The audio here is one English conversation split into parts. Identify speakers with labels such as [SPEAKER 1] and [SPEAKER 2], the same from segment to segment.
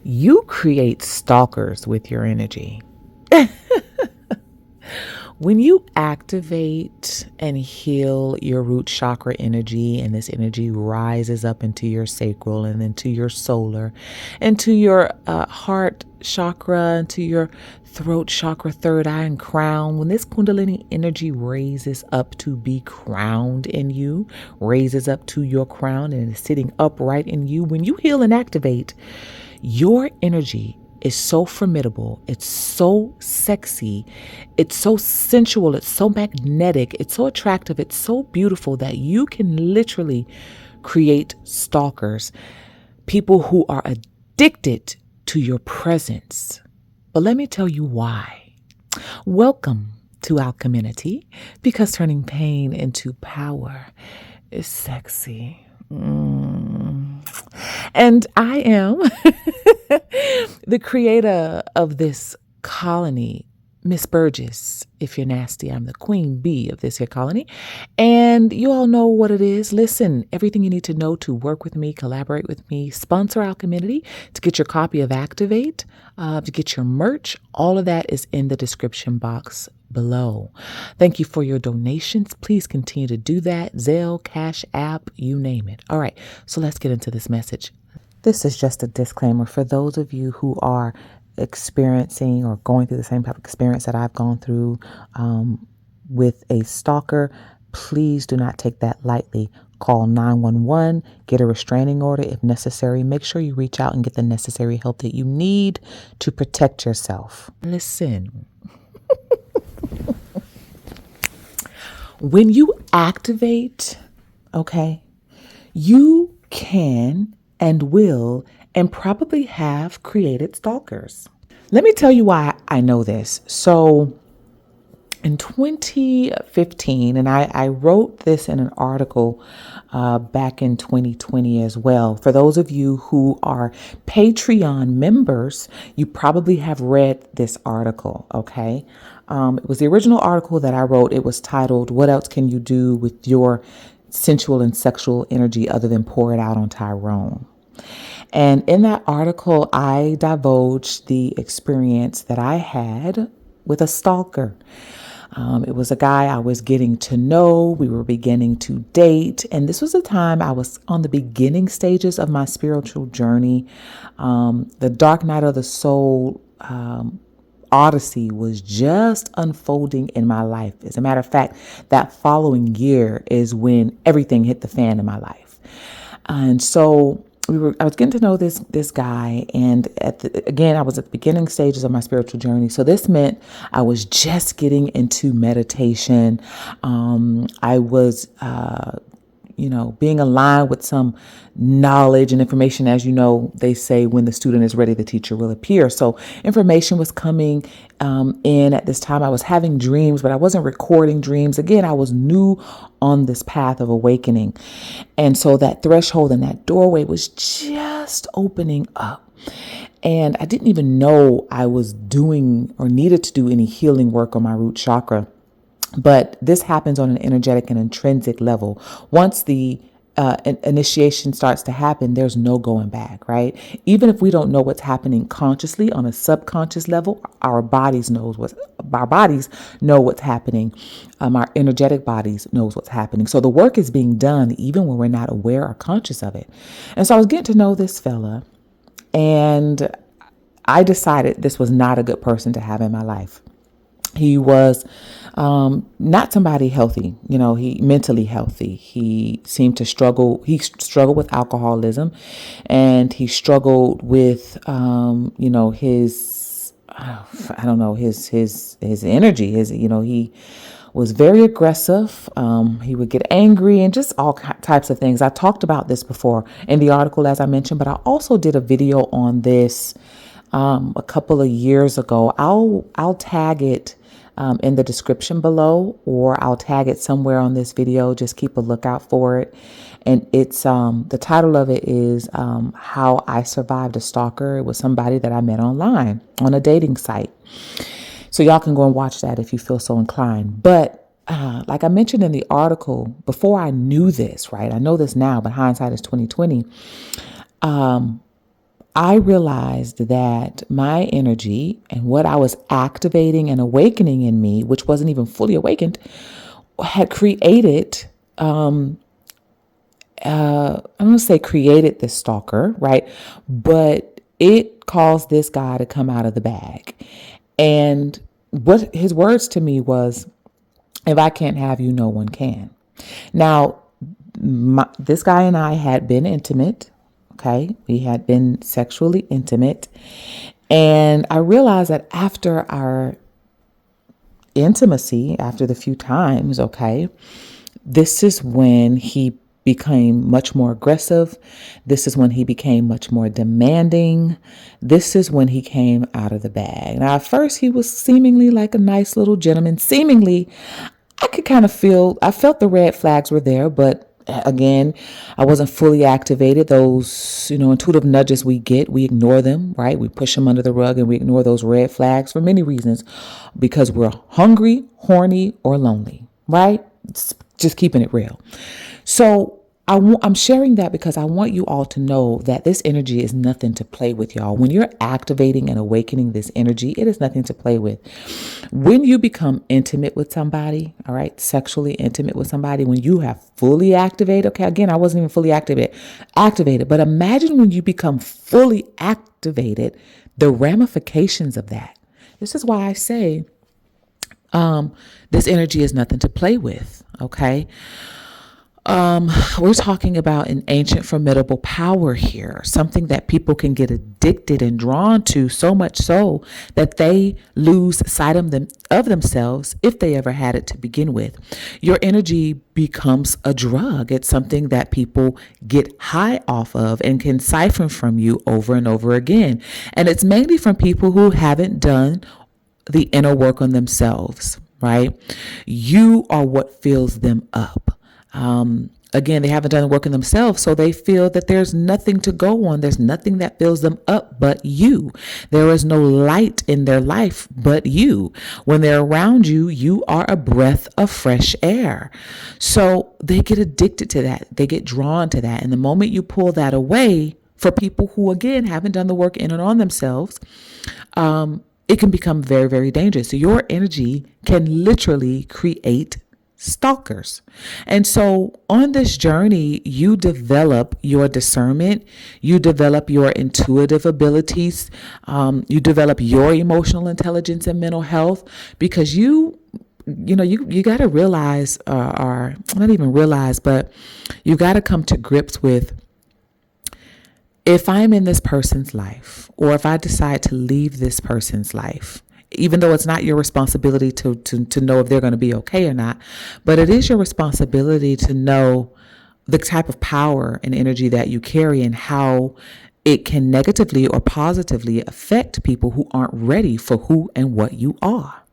[SPEAKER 1] You create stalkers with your energy. When you activate and heal your root chakra energy, and this energy rises up into your sacral and into your solar, into your heart chakra, into your throat chakra, third eye, and crown, when this Kundalini energy raises up to be crowned in you, raises up to your crown and is sitting upright in you, when you heal and activate, your energy is so formidable, it's so sexy, it's so sensual, it's so magnetic, it's so attractive, it's so beautiful that you can literally create stalkers, people who are addicted to your presence. But let me tell you why. Welcome to Alcheminity, because turning pain into power is sexy. And I am the creator of this colony, Miss Burgess. If you're nasty, I'm the queen bee of this here colony. And you all know what it is. Listen, everything you need to know to work with me, collaborate with me, sponsor Alcheminity, to get your copy of Activate, to get your merch, all of that is in the description box below. Thank you for your donations. Please continue to do that. Zelle, Cashapp, you name it. All right, so let's get into this message. This is just a disclaimer for those of you who are experiencing or going through the same type of experience that I've gone through with a stalker. Please do not take that lightly. Call 911, get a restraining order if necessary. Make sure you reach out and get the necessary help that you need to protect yourself. Listen. When you activate, okay, you can and will and probably have created stalkers. Let me tell you why I know this. So in 2015, and I wrote this in an article back in 2020 as well. For those of you who are Patreon members, you probably have read this article, okay? It was the original article that I wrote. It was titled, "What Else Can You Do With Your Sensual and Sexual Energy Other Than Pour It Out on Tyrone?" And in that article, I divulged the experience that I had with a stalker. It was a guy I was getting to know. We were beginning to date. And this was a time I was on the beginning stages of my spiritual journey. The dark night of the soul odyssey was just unfolding in my life. As a matter of fact, that following year is when everything hit the fan in my life. And so I was getting to know this guy, and again, I was at the beginning stages of my spiritual journey. So this meant I was just getting into meditation. I was, being aligned with some knowledge and information. As you know, they say when the student is ready, the teacher will appear. So information was coming in at this time. I was having dreams, but I wasn't recording dreams. Again, I was new on this path of awakening. And so that threshold and that doorway was just opening up. And I didn't even know I was doing or needed to do any healing work on my root chakra. But this happens on an energetic and intrinsic level. Once the initiation starts to happen, there's no going back, right? Even if we don't know what's happening consciously, on a subconscious level, our bodies know what's happening. Our energetic bodies knows what's happening. So the work is being done even when we're not aware or conscious of it. And so I was getting to know this fella, and I decided this was not a good person to have in my life. He was not somebody healthy, he mentally healthy. He seemed to struggle. He struggled with alcoholism, and he struggled with, his energy. He was very aggressive. He would get angry and just all types of things. I talked about this before in the article, as I mentioned, but I also did a video on this a couple of years ago. I'll tag it in the description below, or I'll tag it somewhere on this video. Just keep a lookout for it. And it's the title of it is How I Survived a Stalker. It was somebody that I met online on a dating site. So y'all can go and watch that if you feel so inclined. But like I mentioned in the article, before I knew this, right? I know this now, but hindsight is 2020. I realized that my energy and what I was activating and awakening in me, which wasn't even fully awakened, had created, I'm going to say created this stalker, right? But it caused this guy to come out of the bag. And what his words to me was, if I can't have you, no one can. Now, this guy and I had been intimate. Okay. We had been sexually intimate. And I realized that after our intimacy, after the few times, okay, this is when he became much more aggressive. This is when he became much more demanding. This is when he came out of the bag. Now, at first, he was seemingly like a nice little gentleman. Seemingly, I could kind of I felt the red flags were there, but again, I wasn't fully activated. Those, intuitive nudges we get, we ignore them, right? We push them under the rug and we ignore those red flags for many reasons, because we're hungry, horny, or lonely, right? It's just keeping it real. So I'm sharing that because I want you all to know that this energy is nothing to play with, y'all. When you're activating and awakening this energy, it is nothing to play with. When you become intimate with somebody, all right, sexually intimate with somebody, when you have fully activated, okay, again, I wasn't even fully activated, but imagine when you become fully activated, the ramifications of that. This is why I say this energy is nothing to play with, okay? We're talking about an ancient formidable power here, something that people can get addicted and drawn to, so much so that they lose sight of themselves if they ever had it to begin with. Your energy becomes a drug. It's something that people get high off of and can siphon from you over and over again. And it's mainly from people who haven't done the inner work on themselves, right? You are what fills them up. Again, they haven't done the work in themselves, so they feel that there's nothing to go on. There's nothing that fills them up but you. There is no light in their life but you. When they're around you, you are a breath of fresh air. So they get addicted to that. They get drawn to that. And the moment you pull that away, for people who, again, haven't done the work in and on themselves, it can become very, very dangerous. So your energy can literally create stalkers. And so on this journey, you develop your discernment, you develop your intuitive abilities, you develop your emotional intelligence and mental health, because you got to realize, or not even realize, but you got to come to grips with, if I'm in this person's life, or if I decide to leave this person's life, even though it's not your responsibility to know if they're going to be okay or not, but it is your responsibility to know the type of power and energy that you carry and how it can negatively or positively affect people who aren't ready for who and what you are,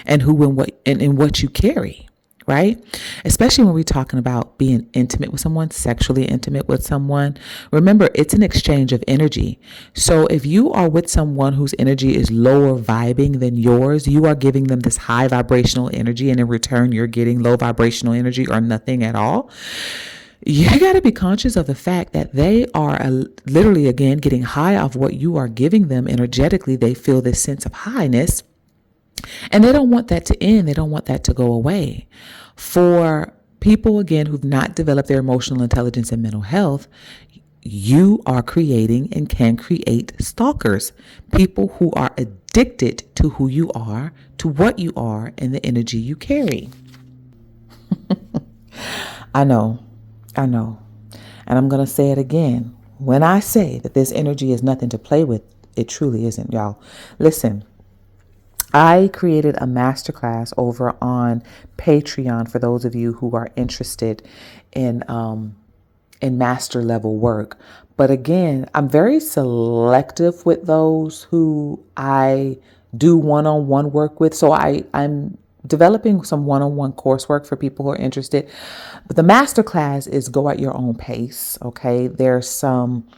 [SPEAKER 1] and who and what you carry. Right? Especially when we're talking about being intimate with someone, sexually intimate with someone. Remember, it's an exchange of energy. So if you are with someone whose energy is lower vibing than yours, you are giving them this high vibrational energy, and in return, you're getting low vibrational energy or nothing at all. You got to be conscious of the fact that they are literally, again, getting high off what you are giving them energetically. They feel this sense of highness. And they don't want that to end. They don't want that to go away. For people, again, who've not developed their emotional intelligence and mental health, you are creating and can create stalkers, people who are addicted to who you are, to what you are, and the energy you carry. I know. And I'm going to say it again. When I say that this energy is nothing to play with, it truly isn't, y'all. Listen. I created a masterclass over on Patreon for those of you who are interested in master level work. But again, I'm very selective with those who I do one-on-one work with. So I'm developing some one-on-one coursework for people who are interested. But the masterclass is go at your own pace. Okay, there's some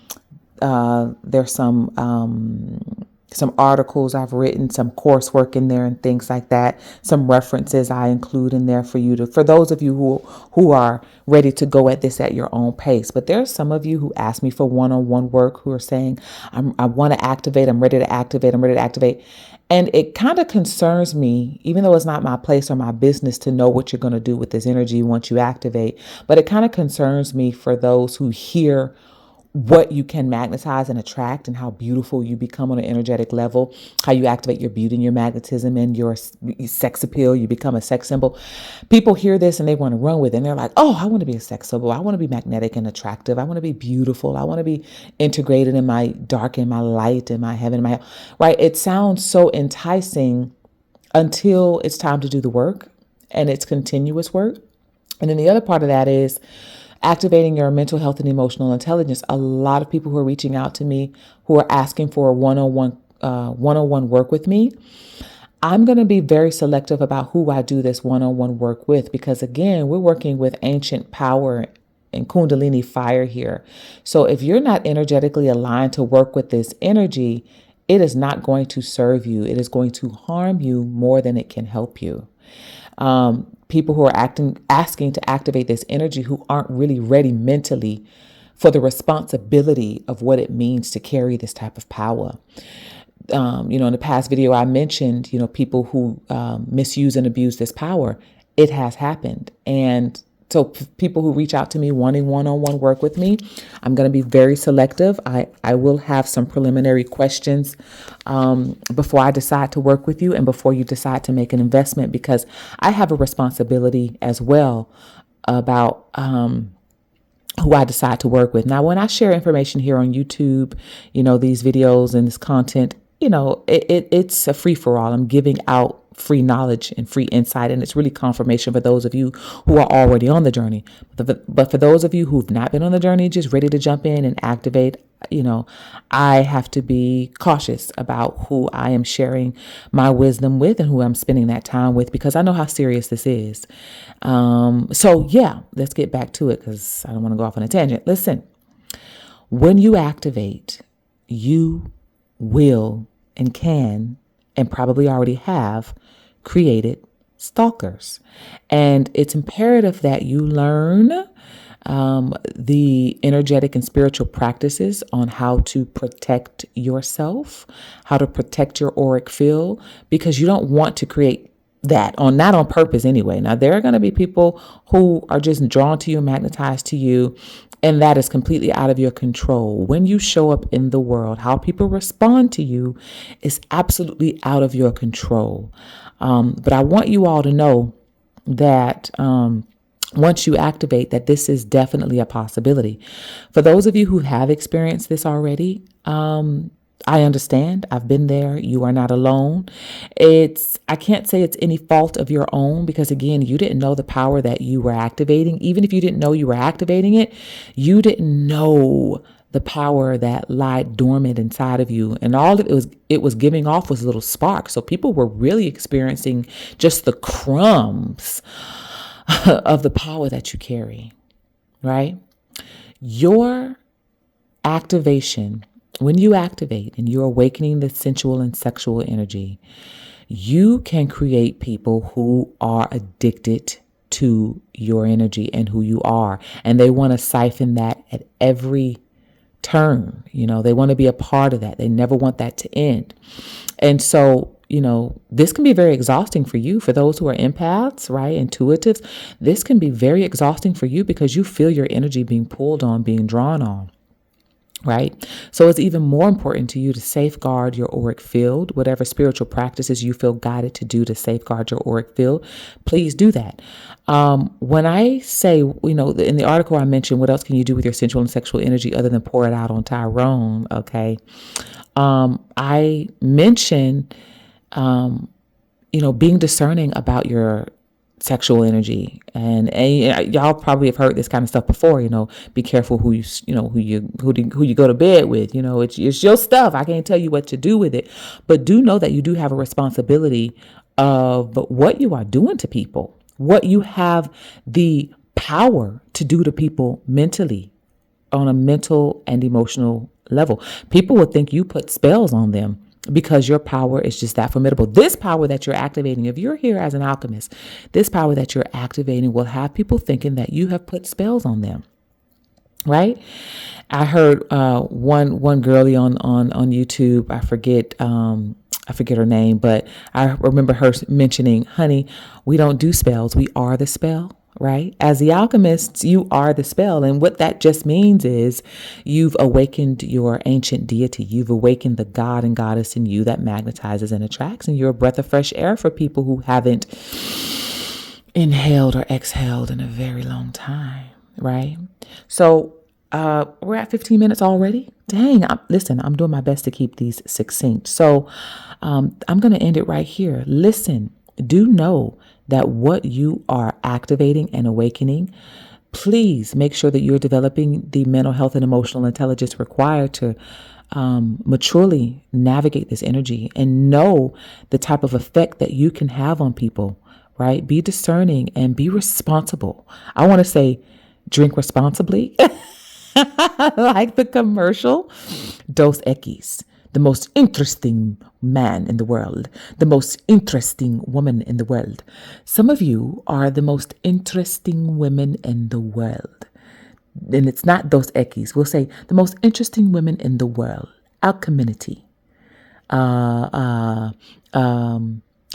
[SPEAKER 1] some articles I've written, some coursework in there and things like that. Some references I include in there for you for those of you who are ready to go at this at your own pace. But there are some of you who ask me for one-on-one work who are saying, I want to activate. I'm ready to activate. I'm ready to activate. And it kind of concerns me, even though it's not my place or my business to know what you're going to do with this energy once you activate. But it kind of concerns me for those who hear what you can magnetize and attract and how beautiful you become on an energetic level, how you activate your beauty and your magnetism and your sex appeal. You become a sex symbol. People hear this and they want to run with it. And they're like, oh, I want to be a sex symbol. I want to be magnetic and attractive. I want to be beautiful. I want to be integrated in my dark and my light and my heaven, right. It sounds so enticing until it's time to do the work, and it's continuous work. And then the other part of that is activating your mental health and emotional intelligence. A lot of people who are reaching out to me who are asking for a one-on-one work with me. I'm going to be very selective about who I do this one-on-one work with, because again, we're working with ancient power and Kundalini fire here. So if you're not energetically aligned to work with this energy, it is not going to serve you. It is going to harm you more than it can help you. People who are asking to activate this energy who aren't really ready mentally for the responsibility of what it means to carry this type of power. In the past video, I mentioned, people who misuse and abuse this power. It has happened. And so people who reach out to me wanting one-on-one work with me, I'm going to be very selective. I will have some preliminary questions before I decide to work with you and before you decide to make an investment, because I have a responsibility as well about who I decide to work with. Now, when I share information here on YouTube, these videos and this content, it's a free for all. I'm giving out free knowledge and free insight. And it's really confirmation for those of you who are already on the journey. But for those of you who've not been on the journey, just ready to jump in and activate, I have to be cautious about who I am sharing my wisdom with and who I'm spending that time with, because I know how serious this is. So yeah, let's get back to it, because I don't want to go off on a tangent. Listen, when you activate, you will and can and probably already have created stalkers. And it's imperative that you learn the energetic and spiritual practices on how to protect yourself, how to protect your auric field, because you don't want to create that not on purpose anyway. Now, there are going to be people who are just drawn to you, magnetized to you, and that is completely out of your control. When you show up in the world, how people respond to you is absolutely out of your control. But I want you all to know that once you activate, that this is definitely a possibility. For those of you who have experienced this already, I understand. I've been there. You are not alone. I can't say it's any fault of your own, because again, you didn't know the power that you were activating. Even if you didn't know you were activating it, you didn't know the power that lied dormant inside of you. And all of it was giving off was little sparks. So people were really experiencing just the crumbs of the power that you carry, right? Your activation, when you activate and you're awakening the sensual and sexual energy, you can create people who are addicted to your energy and who you are. And they want to siphon that at every turn. They want to be a part of that. They never want that to end. And so, this can be very exhausting for you. For those who are empaths, right? Intuitives, this can be very exhausting for you, because you feel your energy being pulled on, being drawn on. Right? So it's even more important to you to safeguard your auric field. Whatever spiritual practices you feel guided to do to safeguard your auric field, please do that. When I say, in the article I mentioned, what else can you do with your sensual and sexual energy other than pour it out on Tyrone? Okay. I mentioned, being discerning about your sexual energy, and y'all probably have heard this kind of stuff before. Be careful who you go to bed with. It's your stuff. I can't tell you what to do with it, but do know that you do have a responsibility of what you are doing to people, what you have the power to do to people mentally, on a mental and emotional level. People would think you put spells on them. because your power is just that formidable. This power that you're activating, if you're here as an alchemist, this power that you're activating will have people thinking that you have put spells on them, right? I heard one girlie on YouTube. I forget her name, but I remember her mentioning, "Honey, we don't do spells. We are the spell." Right? As the alchemists, you are the spell. And what that just means is you've awakened your ancient deity. You've awakened the god and goddess in you that magnetizes and attracts. And you're a breath of fresh air for people who haven't inhaled or exhaled in a very long time. Right? So we're at 15 minutes already. Dang, listen, I'm doing my best to keep these succinct. So I'm going to end it right here. Listen, do know that what you are activating and awakening, please make sure that you're developing the mental health and emotional intelligence required to maturely navigate this energy and know the type of effect that you can have on people, right? Be discerning and be responsible. I want to say drink responsibly, like the commercial. Dos Equis. The most interesting man in the world, the most interesting woman in the world. Some of you are the most interesting women in the world. And it's not Dos Equis. We'll say the most interesting women in the world. Alcheminity.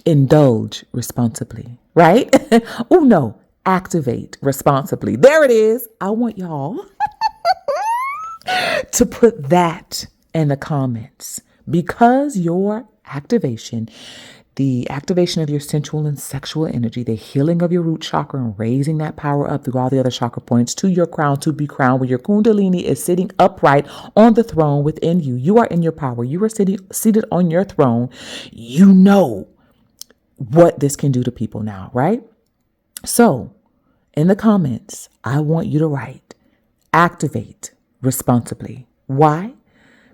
[SPEAKER 1] Indulge responsibly, right? Oh no, activate responsibly. There it is. I want y'all to put that in the comments, because your activation, the activation of your sensual and sexual energy, the healing of your root chakra and raising that power up through all the other chakra points to your crown, to be crowned, where your kundalini is sitting upright on the throne within you. You are in your power. You are seated on your throne. You know what this can do to people now, right? So in the comments, I want you to write, activate responsibly. Why?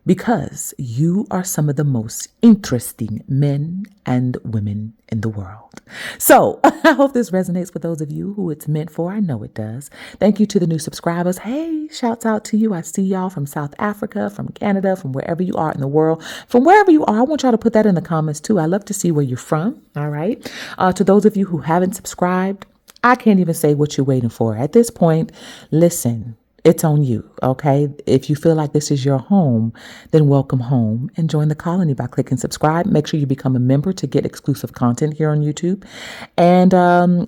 [SPEAKER 1] Because you are some of the most interesting men and women in the world. So I hope this resonates with those of you who it's meant for. I know it does. Thank you to the new subscribers. Hey, shouts out to you. I see y'all from South Africa, from Canada, from wherever you are in the world. From wherever you are, I want y'all to put that in the comments too. I love to see where you're from. All right. To those of you who haven't subscribed, I can't even say what you're waiting for. At this point, listen. It's on you, okay? If you feel like this is your home, then welcome home and join the colony by clicking subscribe. Make sure you become a member to get exclusive content here on YouTube. And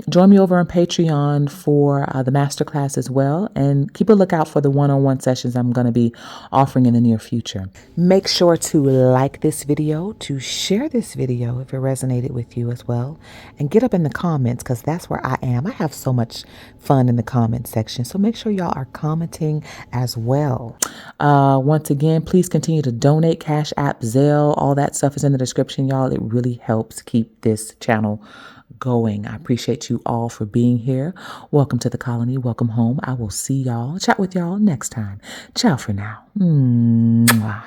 [SPEAKER 1] join me over on Patreon for the masterclass as well. And keep a lookout for the one-on-one sessions I'm going to be offering in the near future. Make sure to like this video, to share this video if it resonated with you as well. And get up in the comments, because that's where I am. I have so much fun in the comment section. So make sure y'all are commenting as well. Once again, please continue to donate. Cashapp, Zelle, all that stuff is in the description, y'all. It really helps keep this channel going. I appreciate you all for being here. Welcome to the colony. Welcome home. I will see y'all, chat with y'all next time. Ciao for now. Mwah.